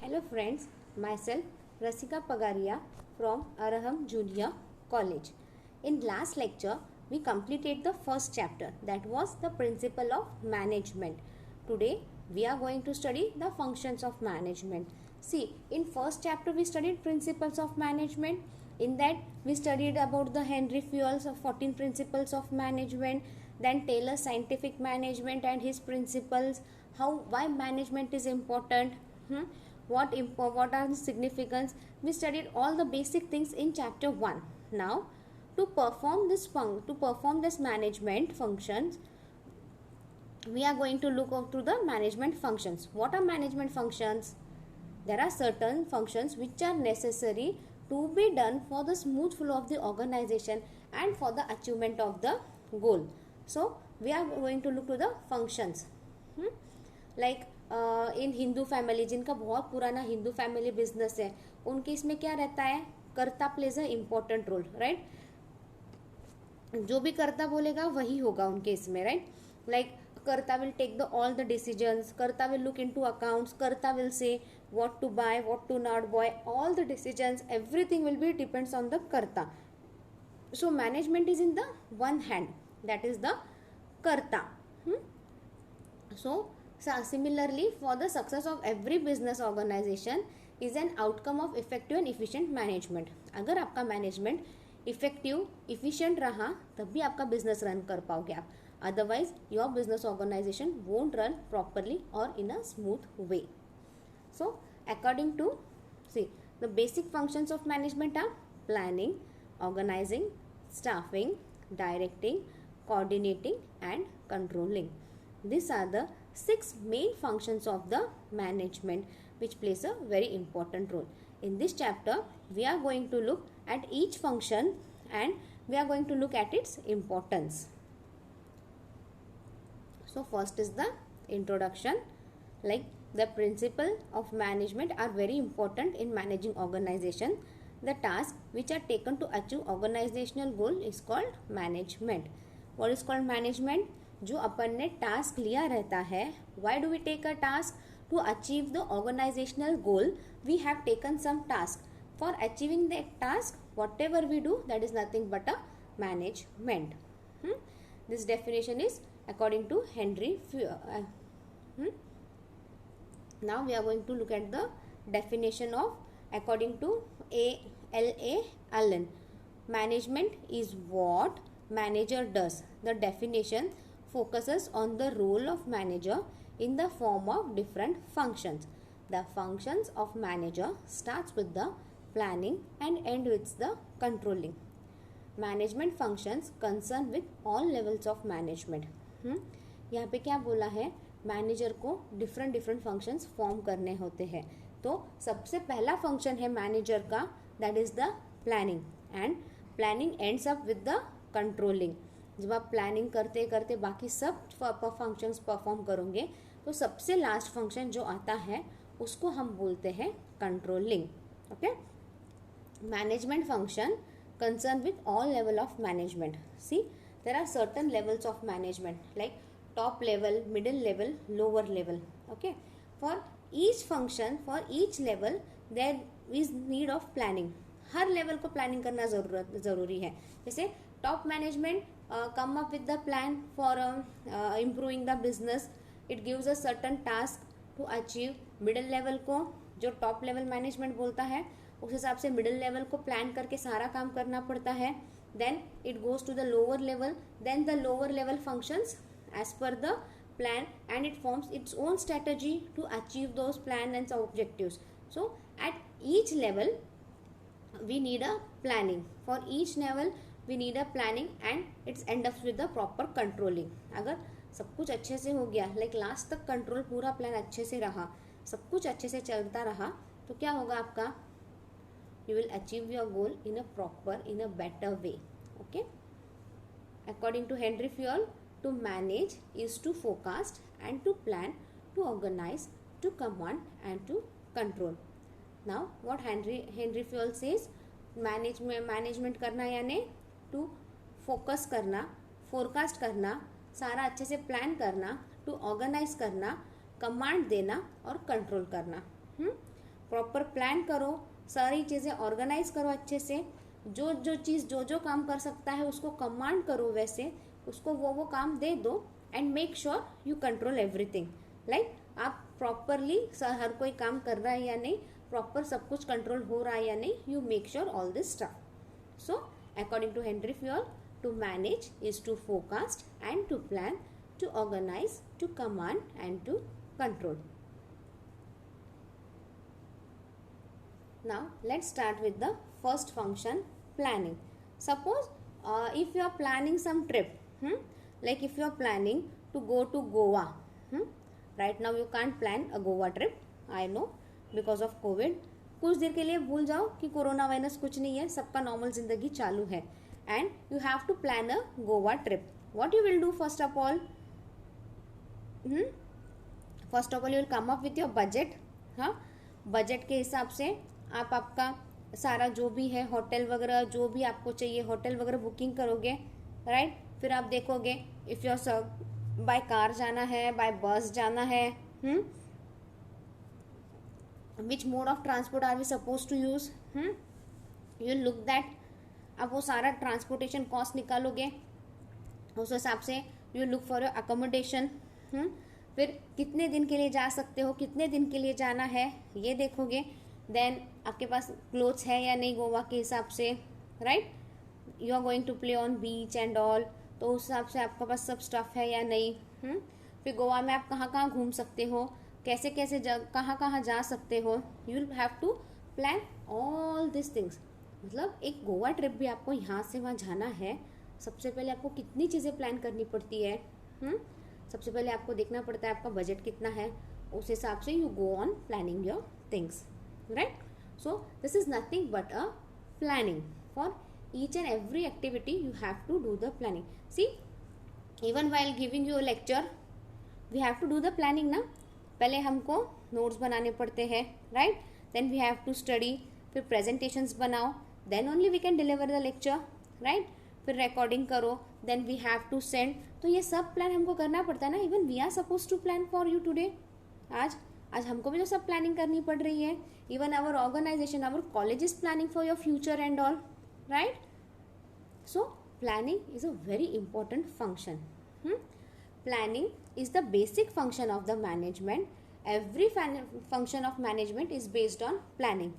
Hello friends, myself Rasika Pagaria from Araham Junior College. In last lecture, we completed the first chapter, that was the principle of management. Today, we are going to study the functions of management. See, in first chapter we studied principles of management. In that we studied about the Henry Fayol's 14 principles of management, then Taylor's scientific management and his principles, why management is important. What are the significance. We studied all the basic things in chapter 1. Now to perform this management functions, we are going to look into the management functions. What are management functions? There are certain functions which are necessary to be done for the smooth flow of the organization and for the achievement of the goal. So we are going to look to the functions. Like in Hindu family, जिनका बहुत पुराना Hindu family business है, उनके इसमें क्या रहता है, karta plays a important role, right. जो भी कर्ता बोलेगा वही होगा उनके इसमें, right. Like karta will take the all the decisions, karta will look into accounts, karta will say what to buy, what to not buy, all the decisions, everything will be depends on the karta. So management is in the one hand, that is the karta. So similarly, for the success of every business organization is an outcome of effective and efficient management. अगर आपका management effective efficient रहा तभी आपका business run कर पाओगे आप. Otherwise your business organisation won't run properly और in a smooth way. So according to see the basic functions of management are planning, organising, staffing, directing, coordinating and controlling. These are the 6 main functions of the management which plays a very important role. In this chapter, we are going to look at each function and we are going to look at its importance. So first is the introduction. Like the principle of management are very important in managing organization. The tasks which are taken to achieve organizational goal is called management. What is called management? जो अपन ने task लिया रहता है, why do we take a task? To achieve the organisational goal we have taken some task. For achieving the task whatever we do, that is nothing but a management. This definition is according to Henry Fayol. Now we are going to look at the definition of according to A.L.A. Allen. Management is what manager does. The definition focuses on the role of manager in the form of different functions. The functions of manager starts with the planning and end with the controlling. Management functions concern with all levels of management. यहाँ पे क्या बोला है, manager को different functions form करने होते हैं. तो सबसे पहला फंक्शन है मैनेजर का, that is the planning, and planning ends up with the controlling. जब आप प्लानिंग करते करते बाकी सब फंक्शंस परफॉर्म करोगे तो सबसे लास्ट फंक्शन जो आता है उसको हम बोलते हैं controlling. Okay. Management function concern with all level of management. See there are certain levels of management like top level, middle level, lower level. Okay. For each function, for each level there is need of planning. हर level को planning करना ज़रूरी है. जैसे top management come up with the plan for improving the business, it gives a certain task to achieve. Middle level को जो top level management बोलता है उस हिसाब से मिडिल लेवल को प्लान करके सारा काम करना पड़ता है. Then it goes to the lower level, then the lower level functions as per the plan and it forms its own strategy to achieve those plans and objectives. So at each level we need a planning. For each level we need a planning and it's end up with the proper controlling. अगर सब कुछ अच्छे से हो गया, like last तक control, पूरा plan अच्छे से रहा, सब कुछ अच्छे से चलता रहा, तो क्या होगा आपका, you will achieve your goal in a proper, in a better way. Okay. According to Henry Fayol, to manage is to forecast and to plan, to organize, to command and to control. Now what Henry Fayol says, management करना यानी to focus करना, forecast करना, सारा अच्छे से plan करना, to organize करना, command देना और control करना. प्रॉपर प्लान करो, सारी चीज़ें ऑर्गेनाइज करो अच्छे से, जो जो चीज़ जो काम कर सकता है उसको कमांड करो, वैसे उसको वो काम दे दो, and make sure you control everything. Like आप प्रॉपरली हर कोई काम कर रहा है या नहीं, प्रॉपर सब कुछ कंट्रोल हो रहा है या नहीं, you make sure all this stuff. So according to Henry Fayol, to manage is to forecast and to plan, to organize, to command and to control. Now let's start with the first function, planning. Suppose if you are planning some trip, like if you are planning to go to Goa, right now you can't plan a Goa trip, I know, because of COVID. कुछ देर के लिए भूल जाओ कि corona virus कुछ नहीं है, सबका नॉर्मल जिंदगी चालू है, and you have to plan a Goa trip. What you will do first of all? First of all you will come up with your budget. Budget के हिसाब से आप आपका सारा जो भी है होटल वगैरह, जो भी आपको चाहिए होटल वगैरह बुकिंग करोगे, राइट? फिर आप देखोगे इफ़ योर बाय कार जाना है, बाय बस जाना है, which mode of transport are we suppose to use, you look that. अब वो सारा ट्रांसपोर्टेशन कॉस्ट निकालोगे, उस हिसाब से you look for your accommodation, फिर कितने दिन के लिए जा सकते हो, कितने दिन के लिए जाना है ये देखोगे, देन आपके पास क्लोथ्स है या नहीं गोवा के हिसाब से, right? You are going to play on beach and all, तो उस हिसाब से आपके पास सब स्टफ है या नहीं। फिर गोवा में आप कहाँ कहाँ घूम सकते हो, कैसे कैसे कहाँ कहाँ जा सकते हो, you will have to plan all this things. मतलब एक गोवा ट्रिप भी आपको यहाँ से वहाँ जाना है, सबसे पहले आपको कितनी चीज़ें प्लान करनी पड़ती है। सबसे पहले आपको देखना पड़ता है आपका बजट कितना है, उस हिसाब से you go on planning your things, right? So this is nothing but a planning for each and every activity, you have to do the planning. See even while giving you lecture we have to do the planning ना। पहले हमको notes बनाने पड़ते हैं, राइट? Then we have to study, फिर presentations बनाओ, then only we can deliver the lecture, right? फिर रिकॉर्डिंग करो, then we have to send. तो ये सब प्लान हमको करना पड़ता है ना। Even we are suppose to plan for you today. आज हमको भी तो सब प्लानिंग करनी पड़ रही है। Even our organisation, our college is planning for your future and all, right? So planning is a very important function. Planning is the basic function of the management. Every function of management is based on planning.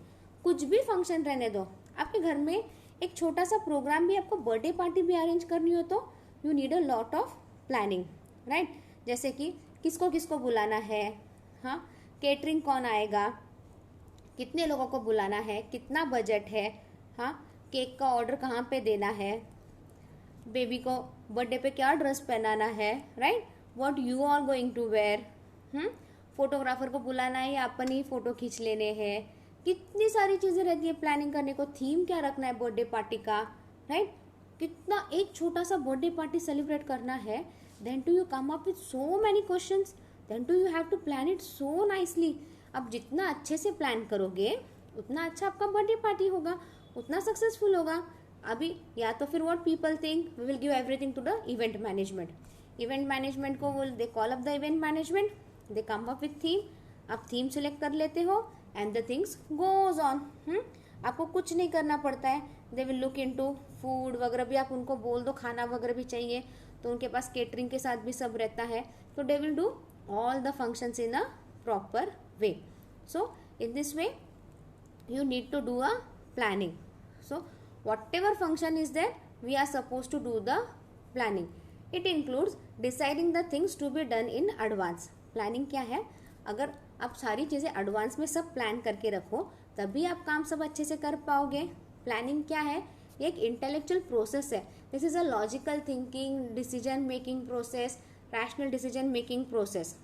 कुछ भी function रहने दो, आपके घर में एक छोटा सा प्रोग्राम भी, आपको बर्थडे पार्टी भी अरेंज करनी हो तो you need a lot of planning, right? जैसे कि किसको किसको बुलाना है, केटरिंग कौन आएगा, कितने लोगों को बुलाना है, कितना बजट है, केक का ऑर्डर कहाँ पे देना है, बेबी को बर्थडे पे क्या ड्रेस पहनाना है, right? What you are going to wear, photographer को बुलाना है या अपन ही फोटो खींच लेने हैं, कितनी सारी चीज़ें रहती है प्लानिंग करने को। थीम क्या रखना है बर्थडे पार्टी का, राइट? कितना एक छोटा सा बर्थडे पार्टी सेलिब्रेट करना है, then too you come up with so many questions, then too you have to plan it so nicely. अब जितना अच्छे से प्लान करोगे उतना अच्छा आपका बर्थडे पार्टी होगा, उतना सक्सेसफुल होगा। अभी या तो फिर what people think, we will give everything to the event management. Event management को will they call up the event management, they come up with theme, आप थीम सेलेक्ट कर लेते हो and the things goes on. आपको कुछ नहीं करना पड़ता है, they will look into food वगैरह भी। आप उनको बोल दो खाना वगैरह भी चाहिए तो उनके पास केटरिंग के साथ भी सब रहता है, तो they will do all the functions in a proper way. So in this way you need to do a planning. So whatever function is there, we are supposed to do the planning. It includes deciding the things to be done in advance. Planning क्या है? अगर आप सारी चीज़ें advance में सब plan करके रखो तभी आप काम सब अच्छे से कर पाओगे। प्लानिंग क्या है? ये एक इंटेलेक्चुअल प्रोसेस है। This is a logical thinking, decision making process, rational decision making process.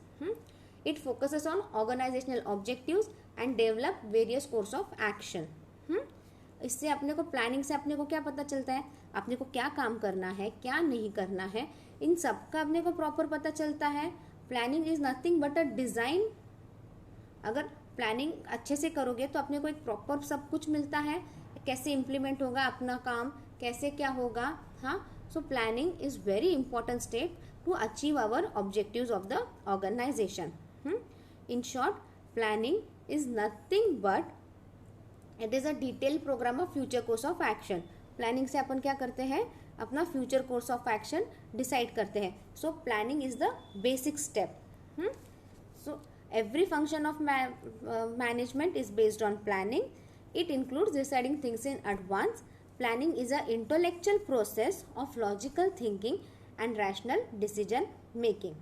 It focuses on organizational objectives and develop various course of action. इससे अपने को प्लानिंग से अपने को क्या पता चलता है, अपने को क्या काम करना है, क्या नहीं करना है, इन सब का अपने को प्रॉपर पता चलता है। Planning is nothing but a design. अगर प्लानिंग अच्छे से करोगे तो अपने को एक प्रॉपर सब कुछ मिलता है, कैसे इम्प्लीमेंट होगा अपना काम, कैसे क्या होगा। सो planning is very important step to achieve our objectives of the organization. In short, planning is nothing but it is a detailed program of future course of action. Planning से अपन क्या करते हैं, अपना future course of action decide करते हैं. सो planning is the basic step. So every function of management is based on planning. It includes deciding things in advance. Planning is an intellectual process of logical thinking and rational decision making.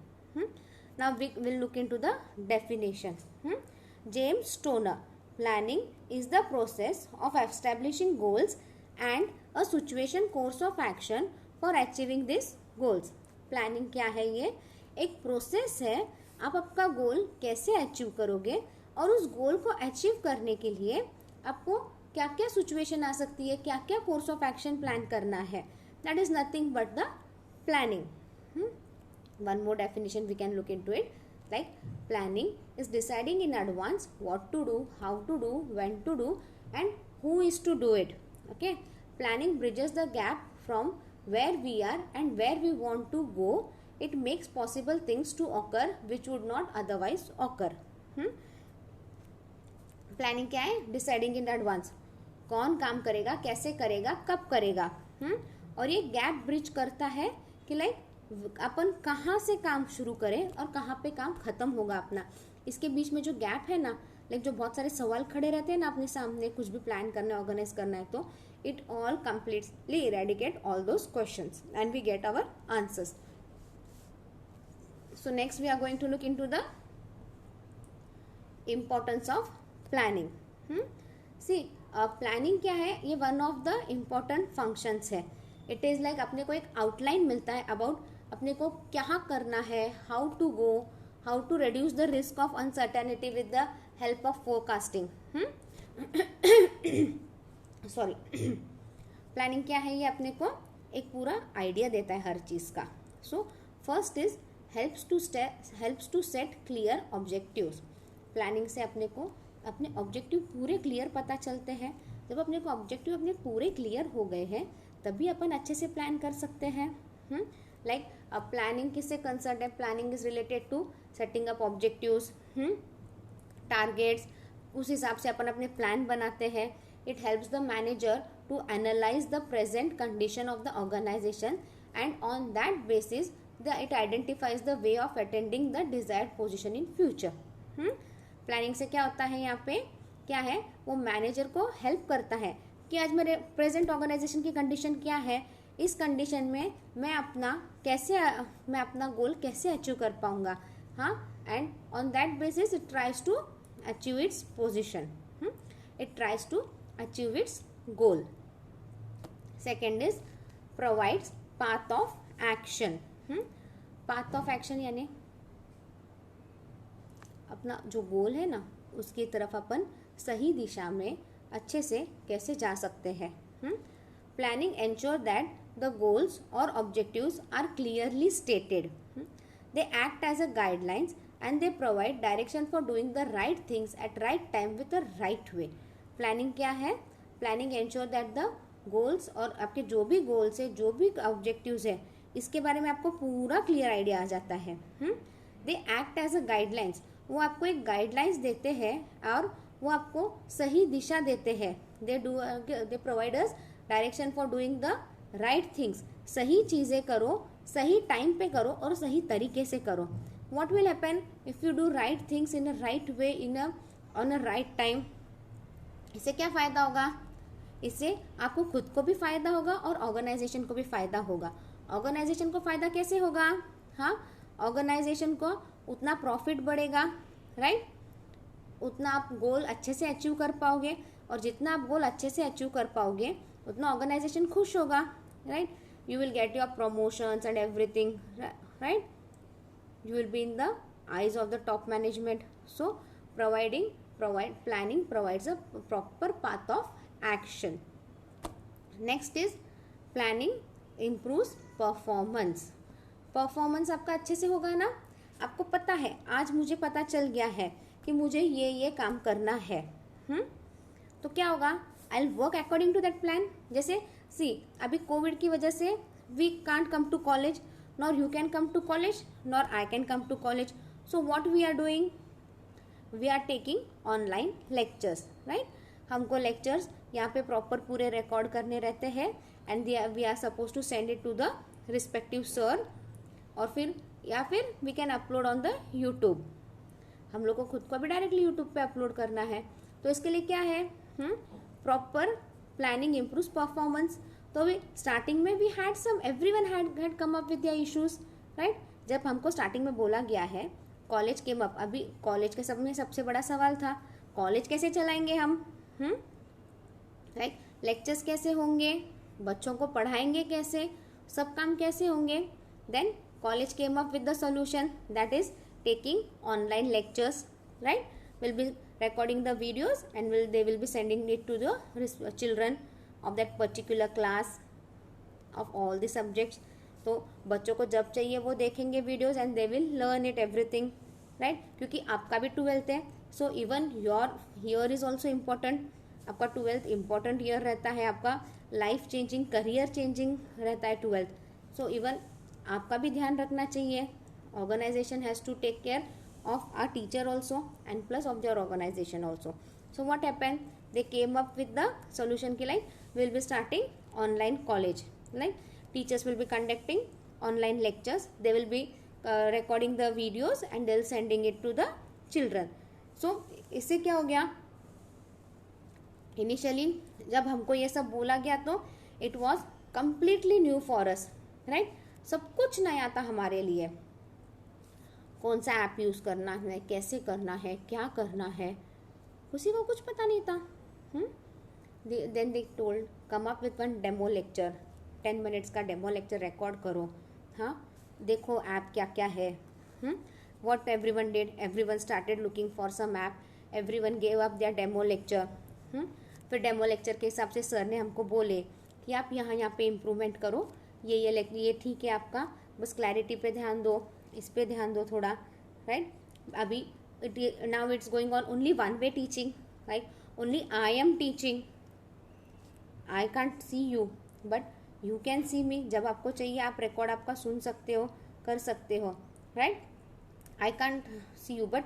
Now we will look into the definition. James Stoner, planning is the process of establishing goals and a situation course of action for achieving these goals. Planning क्या है, ये एक process है. आप आपका गोल कैसे achieve करोगे और उस गोल को अचीव करने के लिए आपको क्या क्या सिचुएशन आ सकती है, क्या क्या कोर्स ऑफ एक्शन प्लान करना है. That is nothing but the planning. One more definition we can look into it. Like planning is deciding in advance what to do, how to do, when to do and who is to do it. Okay, planning bridges the gap from where we are and where we want to go. It makes possible things to occur which would not otherwise occur. Planning क्या है, deciding in advance. कौन काम करेगा, कैसे करेगा, कब करेगा. और ये गैप ब्रिज करता है कि लाइक अपन कहाँ से काम शुरू करें और कहाँ पे काम खत्म होगा अपना. इसके बीच में जो गैप है ना, लाइक जो बहुत सारे सवाल खड़े रहते हैं ना अपने सामने, कुछ भी प्लान करना है, ऑर्गेनाइज करना है, तो it all completely eradicate all those questions and we get our answers. So next we are going to look into the importance of planning. See, planning क्या है, ये one of the important functions है. It is like अपने को एक outline मिलता है about अपने को क्या करना है, how to go, how to reduce the risk of uncertainty with the help of forecasting. Sorry. Planning क्या है, ये अपने को एक पूरा आइडिया देता है हर चीज़ का. So first is helps to set clear objectives. Planning से अपने को अपने ऑब्जेक्टिव पूरे क्लियर पता चलते हैं. जब अपने को ऑब्जेक्टिव अपने पूरे क्लियर हो गए हैं तभी अपन अच्छे से प्लान कर सकते हैं. लाइक प्लानिंग किससे कंसर्न है, planning is related to setting up objectives, targets. उस हिसाब से अपन अपने प्लान बनाते हैं. It helps the manager to analyze the present condition of the organization and on that basis it identifies the way of attaining the desired position in future. Planning से क्या होता है, यहाँ पे क्या है, वो मैनेजर को हेल्प करता है कि आज मेरे प्रेजेंट ऑर्गेनाइजेशन की कंडीशन क्या है, इस कंडीशन में मैं अपना गोल कैसे अचीव कर पाऊंगा. And on that basis it tries to achieve its position, it tries to achieve its goal. Second is provides path of action. path of action यानी अपना जो गोल है ना उसकी तरफ अपन सही दिशा में अच्छे से कैसे जा सकते हैं. Planning ensure that the goals or objectives are clearly stated. They act as a guidelines and they provide direction for doing the right things at right time with the right way. Planning क्या है, planning ensure that the goals और आपके जो भी goals है, जो भी objectives है, इसके बारे में आपको पूरा क्लियर आइडिया आ जाता है. They act as a guidelines. वो आपको एक गाइडलाइंस देते हैं और वो आपको सही दिशा देते हैं. They provide us direction for doing the right things. सही चीज़ें करो, सही टाइम पे करो और सही तरीके से करो. What will happen if you do right things in a right way, on a right time. इससे क्या फ़ायदा होगा, इससे आपको खुद को भी फ़ायदा होगा और ऑर्गेनाइजेशन को भी फ़ायदा होगा. ऑर्गेनाइजेशन को फ़ायदा कैसे होगा, ऑर्गेनाइजेशन को उतना प्रॉफिट बढ़ेगा, राइट, उतना आप गोल अच्छे से अचीव कर पाओगे और जितना आप गोल अच्छे से अचीव कर पाओगे उतना ऑर्गेनाइजेशन खुश होगा, right. You will get your promotions and everything, right. You will be in the eyes of the top management. So planning provides a proper path of action. Next is planning improves performance. Performance आपका अच्छे से होगा ना. आपको पता है, आज मुझे पता चल गया है कि मुझे ये काम करना है. तो क्या होगा, I will work according to that plan. जैसे अभी कोविड की वजह से we can't come to college, nor you can come to college, nor I can come to college. So what we are doing, we are taking online lectures, right. हमको lectures यहाँ पे proper पूरे record करने रहते हैं and we are suppose to send it to the respective sir, और फिर we can upload on the YouTube. हम लोग को खुद को भी डायरेक्टली यूट्यूब पे अपलोड करना है, तो इसके लिए क्या है, प्रॉपर प्लानिंग इम्प्रूव्स परफॉर्मेंस। तो वी स्टार्टिंग में we had some, everyone had come up with their issues, right. जब हमको स्टार्टिंग में बोला गया है कॉलेज केम अप, अभी कॉलेज के सब में सबसे बड़ा सवाल था कॉलेज कैसे चलाएंगे हम, राइट। लेक्चर्स कैसे होंगे, बच्चों को पढ़ाएंगे कैसे, सब काम कैसे होंगे। Then college came up with the solution, that is taking online lectures, right, will be recording the videos and they will be sending it to the children of that particular class of all the subjects. तो बच्चों को जब चाहिए वो देखेंगे videos and they will learn it everything, right. क्योंकि आपका भी 12th है, so even your year is also important. आपका 12th इम्पॉर्टेंट ईयर रहता है, आपका लाइफ चेंजिंग, करियर चेंजिंग रहता है 12th। सो इवन आपका भी ध्यान रखना चाहिए। Organization has to take care of our teacher also and plus of their organization also. So what happened, they came up with the solution ki like we will be starting online college, like teachers will be conducting online lectures, they will be recording the videos and they will sending it to the children. So इससे क्या हो गया, initially जब हमको ये सब बोला गया तो it was completely new for us, right। सब कुछ नया था हमारे लिए, कौन सा ऐप यूज़ करना है, कैसे करना है, क्या करना है, किसी को कुछ पता नहीं था। Then they told come up with one demo lecture, 10 minutes का डेमो लेक्चर रिकॉर्ड करो, हाँ देखो ऐप क्या क्या है। What everyone did, everyone started looking for some app, everyone gave up their demo lecture. फिर डेमो लेक्चर के हिसाब से सर ने हमको बोले कि आप यहाँ पे इम्प्रूवमेंट करो, ये ठीक है आपका, बस क्लैरिटी पे ध्यान दो, इस पे ध्यान दो थोड़ा, राइट। अभी now it's going on only one way teaching, right, only I am teaching, I can't see you but you can see me. जब आपको चाहिए आप रिकॉर्ड आपका सुन सकते हो, कर सकते हो, right. I can't see you but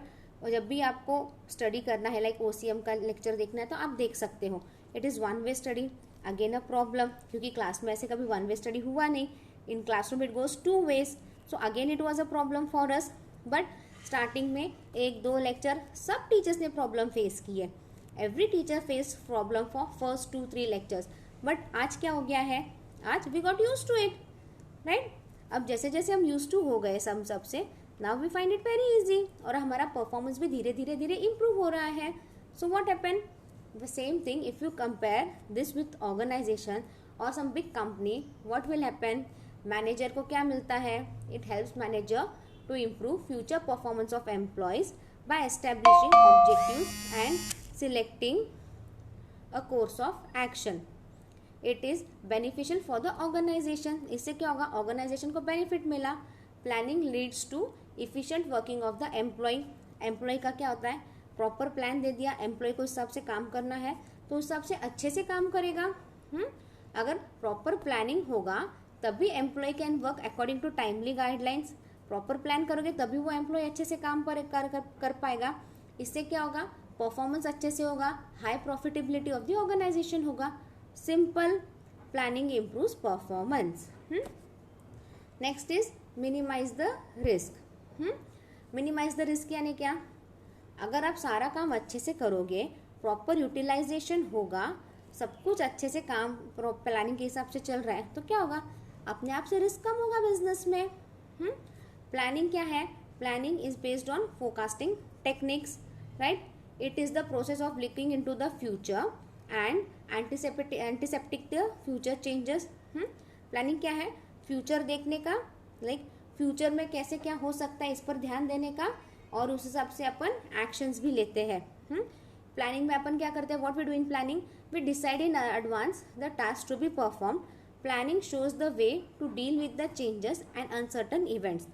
जब भी आपको स्टडी करना है, लाइक OCM का लेक्चर देखना है तो आप देख सकते हो। It is one way study, again a problem, क्योंकि क्लास में ऐसे कभी वन वे स्टडी हुआ नहीं, in classroom it goes 2 ways, so again it was a problem for us. But starting में 1-2 लेक्चर सब टीचर्स ने प्रॉब्लम फेस की है, every teacher face problem for first 2-3 lectures. But आज क्या हो गया है, आज we got use to it, right. अब जैसे जैसे हम यूज टू हो गए सबसे, now we find it very easy, और हमारा परफॉर्मेंस भी धीरे धीरे इम्प्रूव हो रहा है। So what happen, the same thing if you compare this with organisation और some big company, what will happen, manager को क्या मिलता है, it helps manager to improve future performance of employees by establishing objectives and selecting a course of action. It is beneficial for the organisation, इससे क्या होगा, organisation को benefit मिला। Planning leads to efficient working of the employee, employee का क्या होता है, proper plan दे दिया, एम्प्लॉय को उस हिसाब से काम करना है तो उस हिसाब से अच्छे से काम करेगा। अगर प्रॉपर प्लानिंग होगा तभी employ can work according to timely guidelines, proper plan करोगे तभी वो एम्प्लॉय अच्छे से काम कर पाएगा। इससे क्या होगा, परफॉर्मेंस अच्छे से होगा, high profitability of the organisation होगा। Simple, planning improves performance. Next is minimise the risk. Minimise the risk यानी क्या, अगर आप सारा काम अच्छे से करोगे, प्रॉपर यूटिलाइजेशन होगा, सब कुछ अच्छे से काम प्लानिंग के हिसाब से चल रहा है तो क्या होगा, अपने आप से रिस्क कम होगा बिजनेस में। प्लानिंग क्या है, planning is based on forecasting techniques, right. It is the process of looking into the future and antiseptic the future changes. Planning क्या है, फ्यूचर देखने का, लाइक फ्यूचर में कैसे क्या हो सकता है इस पर ध्यान देने का, और उस हिसाब से अपन एक्शंस भी लेते हैं। प्लानिंग में अपन क्या करते हैं, what we do in planning, we decide in advance the task to be perform. Planning shows the way to deal with the changes and uncertain events.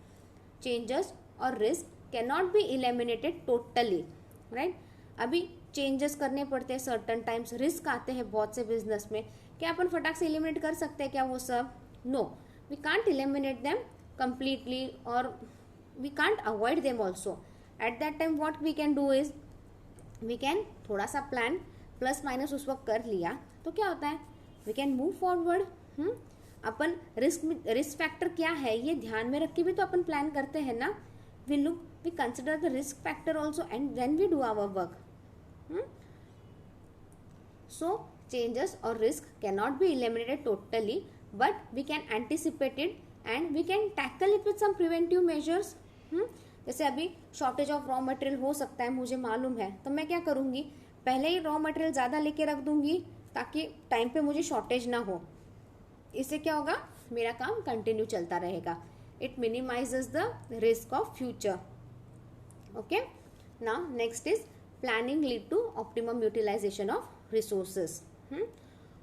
Changes और risk can not be eliminated totally, right. अभी changes करने पड़ते हैं certain times, risk आते हैं बहुत से business में, क्या अपन फटाक से एलिमिनेट कर सकते हैं क्या वो सब, no, we can't eliminate them completely or we can't avoid them also, at that time what we can do is we can थोड़ा सा प्लान प्लस माइनस उस वक्त कर लिया तो क्या होता है, वी कैन मूव फॉरवर्ड। अपन रिस्क फैक्टर क्या है ये ध्यान में रख के भी तो अपन प्लान करते हैं ना। We consider the risk factor also and then we do our work. So changes or risk cannot be eliminated totally, but we can anticipate it and we can tackle it with some preventive measures. जैसे अभी shortage of raw material हो सकता है, मुझे मालूम है, तो मैं क्या करूँगी, पहले ही रॉ मटेरियल ज़्यादा लेके रख दूंगी ताकि टाइम पे मुझे शॉर्टेज ना हो। इससे क्या होगा, मेरा काम कंटिन्यू चलता रहेगा। It minimises the risk of future. Okay, now next is planning lead to optimum utilisation of resources.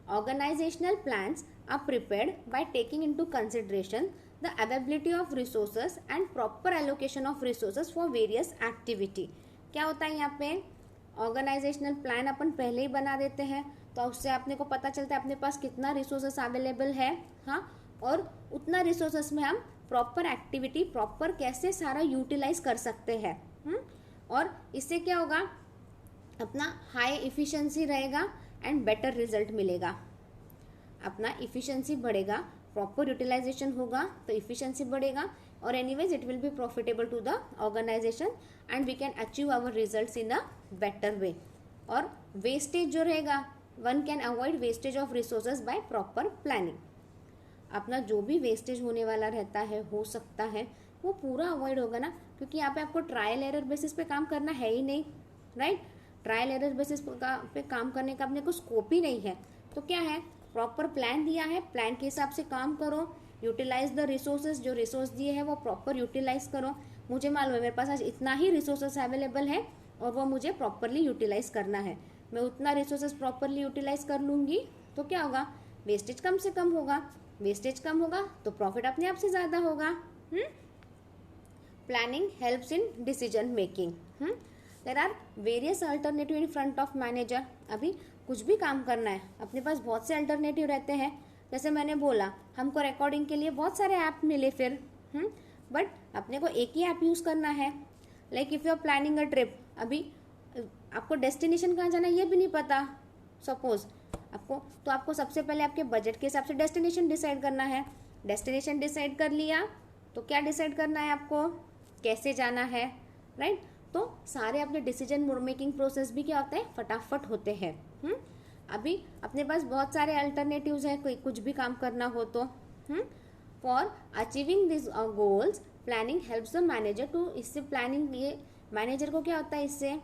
Organizational plans are prepared by taking into consideration the availability of resources and proper allocation of resources for various activity. क्या होता है यहाँ पे, organisational plan अपन पहले ही बना देते हैं तो उससे अपने को पता चलता है अपने पास कितना रिसोर्सेस अवेलेबल है, हाँ, और उतना रिसोर्सेस में हम प्रॉपर एक्टिविटी प्रॉपर कैसे सारा यूटिलाइज कर सकते हैं। और इससे क्या होगा, अपना हाई इफ़िशेंसी रहेगा एंड बेटर रिजल्ट मिलेगा। अपना इफ़िशेंसी बढ़ेगा, प्रॉपर यूटिलाइजेशन होगा तो इफ़िशेंसी बढ़ेगा और anyways it will be profitable to the organisation and we can achieve our results in a better way. और वेस्टेज जो रहेगा, one can avoid wastage of resources by proper planning. अपना जो भी वेस्टेज होने वाला रहता है, हो सकता है, वो पूरा अवॉइड होगा ना, क्योंकि यहाँ पे आपको ट्रायल एरर बेसिस पे काम करना है ही नहीं, राइट। ट्रायल एरर बेसिस पे काम करने का अपने को स्कोप ही नहीं है। तो क्या है, प्रॉपर प्लान दिया है, प्लान के हिसाब से काम करो, यूटिलाइज द रिसोर्सेज, जो रिसोर्स दिए हैं वो प्रॉपर यूटिलाइज करो। मुझे मालूम है मेरे पास आज इतना ही रिसोर्सेज अवेलेबल है और वो मुझे प्रॉपरली यूटिलाइज करना है, मैं उतना रिसोर्सेज प्रॉपरली यूटिलाइज कर लूँगी तो क्या होगा, वेस्टेज कम से कम होगा, वेस्टेज कम होगा तो प्रॉफिट अपने आप से ज़्यादा होगा। Planning helps in decision making. There are various alternative in front of manager. अभी कुछ भी काम करना है, अपने पास बहुत से अल्टरनेटिव रहते हैं। जैसे मैंने बोला, हमको रिकॉर्डिंग के लिए बहुत सारे ऐप मिले फिर, बट अपने को एक ही ऐप यूज़ करना है। Like if you are planning a trip, अभी आपको डेस्टिनेशन कहाँ जाना है ये भी नहीं पता सपोज आपको, तो आपको सबसे पहले आपके बजट के हिसाब से डेस्टिनेशन डिसाइड करना है। डेस्टिनेशन डिसाइड कर लिया तो क्या डिसाइड करना है आपको, कैसे जाना है, राइट। तो सारे अपने डिसीजन मेकिंग प्रोसेस भी क्या होता है, फटाफट होते हैं। अभी अपने पास बहुत सारे अल्टरनेटिव्स हैं, कोई कुछ भी काम करना हो तो। For achieving this goals planning helps the manager to, इससे प्लानिंग, ये मैनेजर को क्या होता है, इससे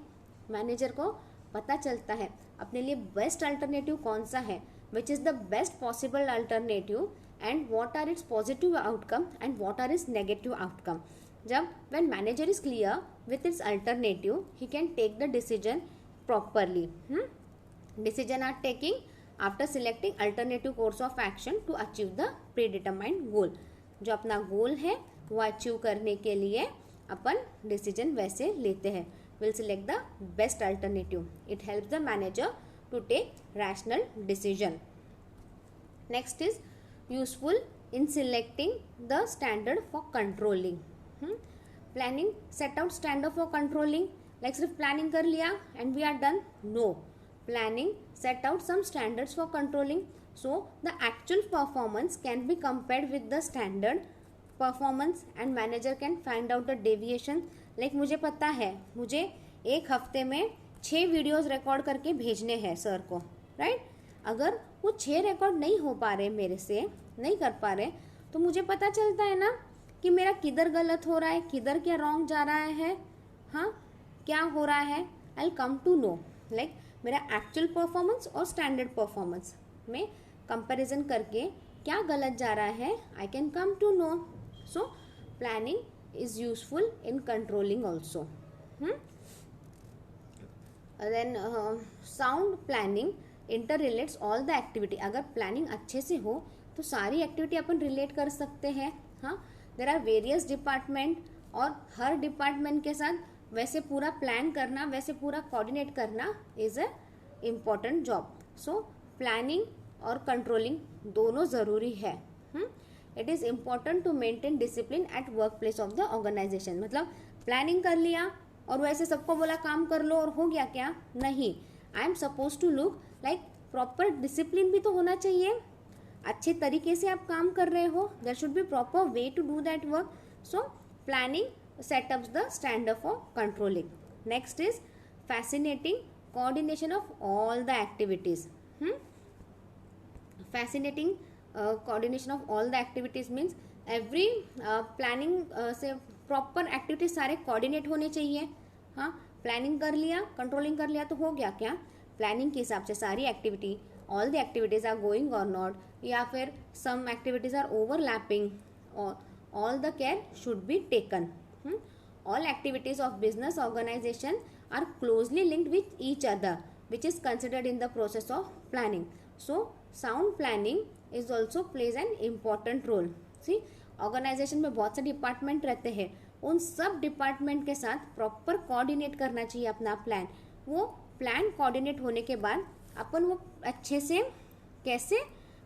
मैनेजर को पता चलता है अपने लिए बेस्ट अल्टरनेटिव कौन सा है, which is the best possible alternative and what are its positive outcome and what are its negative outcome. जब when manager is clear with its alternative, he can take the decision properly. Decision are taking after selecting alternative course of action to achieve the predetermined goal. जो अपना गोल है वो achieve करने के लिए अपन decision वैसे लेते हैं। We'll select the best alternative. It helps the manager to take rational decision. Next is useful in selecting the standard for controlling. Planning set out standard for controlling. Like सिर्फ planning कर लिया and we are done, no, planning set out some standards for controlling so the actual performance can be compared with the standard performance and manager can find out the deviation. Like मुझे पता है मुझे एक हफ्ते में 6 videos record करके भेजने हैं सर को, राइट। अगर वो 6 रिकॉर्ड नहीं हो पा रहे, मेरे से नहीं कर पा रहे, तो मुझे पता चलता है ना कि मेरा किधर गलत हो रहा है, किधर क्या रॉन्ग जा रहा है, हाँ, क्या हो रहा है। I will come to know, like मेरा एक्चुअल परफॉर्मेंस और स्टैंडर्ड परफॉर्मेंस में कंपैरिजन करके क्या गलत जा रहा है, I can come to know. So planning is useful in controlling also. Then sound planning inter relates all the activity. अगर प्लानिंग अच्छे से हो तो सारी एक्टिविटी अपन रिलेट कर सकते हैं, हाँ। देयर आर वेरियस डिपार्टमेंट और हर डिपार्टमेंट के साथ वैसे पूरा प्लान करना, वैसे पूरा कोऑर्डिनेट करना is a important job. So planning और कंट्रोलिंग दोनों ज़रूरी है। It is important to maintain discipline at work place of the organisation. मतलब प्लानिंग कर लिया और वैसे सबको बोला काम कर लो और हो गया क्या? नहीं, I am suppose to look like proper discipline भी तो होना चाहिए, अच्छे तरीके से आप काम कर रहे हो, there should be proper way to do that work. So planning setups the standard for controlling. Next is fascinating coordination of all the activities. Fascinating coordination of all the activities means every planning से proper activities सारे coordinate होने चाहिए. हाँ, planning कर लिया, controlling कर लिया तो हो गया क्या? प्लानिंग के हिसाब से सारी activity, all the activities are going और नॉट, या फिर some activities are overlapping, all the care should be taken. All activities of business organization are closely linked with each other, which is considered in the process of planning. So sound planning is also plays an important role. See, organization में बहुत से department रहते हैं, उन सब department के साथ proper coordinate करना चाहिए अपना प्लान. वो प्लान कोऑर्डिनेट होने के बाद अपन वो अच्छे से कैसे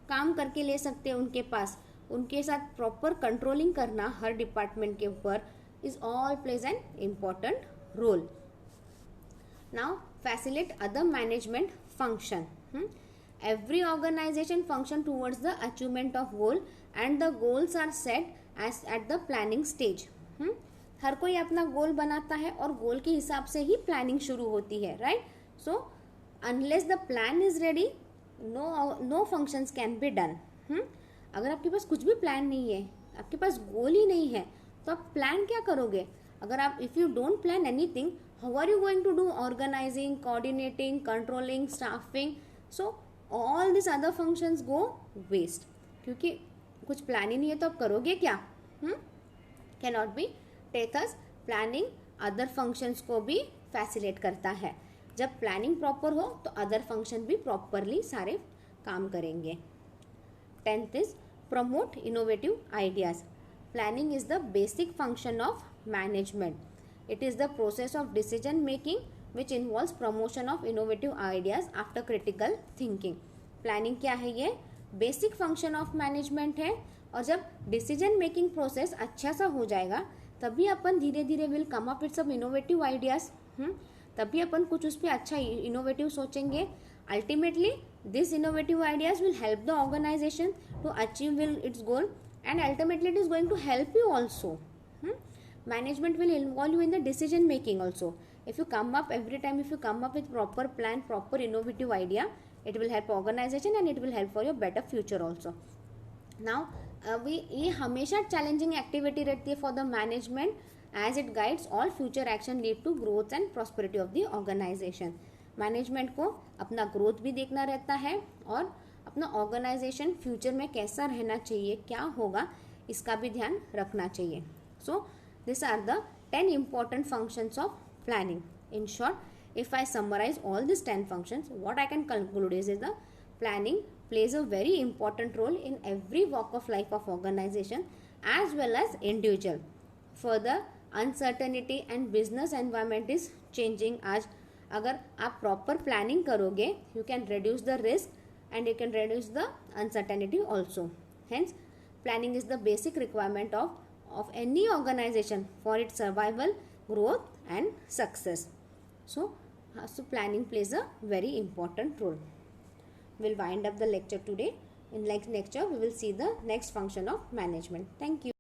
काम करके ले सकते हैं उनके पास, उनके साथ प्रॉपर कंट्रोलिंग करना हर डिपार्टमेंट के ऊपर is all plays an important role. Now facilitate other management function. Every organization function towards the achievement of goal and the goals are set as at the planning stage. हर कोई अपना गोल बनाता है और गोल के हिसाब से ही प्लानिंग शुरू होती है, right? So unless the plan is ready, no functions can be done. अगर आपके पास कुछ भी प्लान नहीं है, आपके पास गोल ही नहीं है, तो आप प्लान क्या करोगे? अगर आप if you don't plan anything, how are you going to do organising, coordinating, controlling, staffing? So all this other functions go waste, क्योंकि कुछ प्लान ही नहीं है तो आप करोगे क्या? Cannot be. टेथस प्लानिंग अदर फंक्शंस को भी फैसिलिटेट करता है. जब प्लानिंग प्रॉपर हो तो अदर फंक्शन भी प्रॉपरली सारे काम करेंगे. 10th is promote innovative ideas. Planning is the basic function of management. It is the process of decision making which involves promotion of innovative ideas after critical thinking. Planning क्या है? ये basic function of management है. और जब decision making process अच्छा सा हो जाएगा तभी अपन धीरे धीरे will come up with some innovative ideas. तभी अपन कुछ उस पर अच्छा innovative सोचेंगे. Ultimately this innovative ideas will help the organization to achieve its goal, and ultimately it is going to help you also. Management will involve you in the decision making also. If you come up every time, if you come up with proper plan, proper innovative idea, it will help organization and it will help for your better future also. Now ये हमेशा challenging activity रहती है for the management, as it guides all future action lead to growth and prosperity of the organization. Management को अपना growth भी देखना रहता है और अपना ऑर्गेनाइजेशन फ्यूचर में कैसा रहना चाहिए, क्या होगा, इसका भी ध्यान रखना चाहिए. So this are the 10 important functions of planning. In short, if I summarize all these 10 functions, what I can conclude is the planning plays a very important role in every walk of life of organization as well as individual. Further, uncertainty and business environment is changing. आज अगर आप proper planning करोगे, you can reduce the risk and you can reduce the uncertainty also. Hence, planning is the basic requirement of any organization for its survival, growth and success. So planning plays a very important role. We'll wind up the lecture today. In next lecture, we will see the next function of management. Thank you.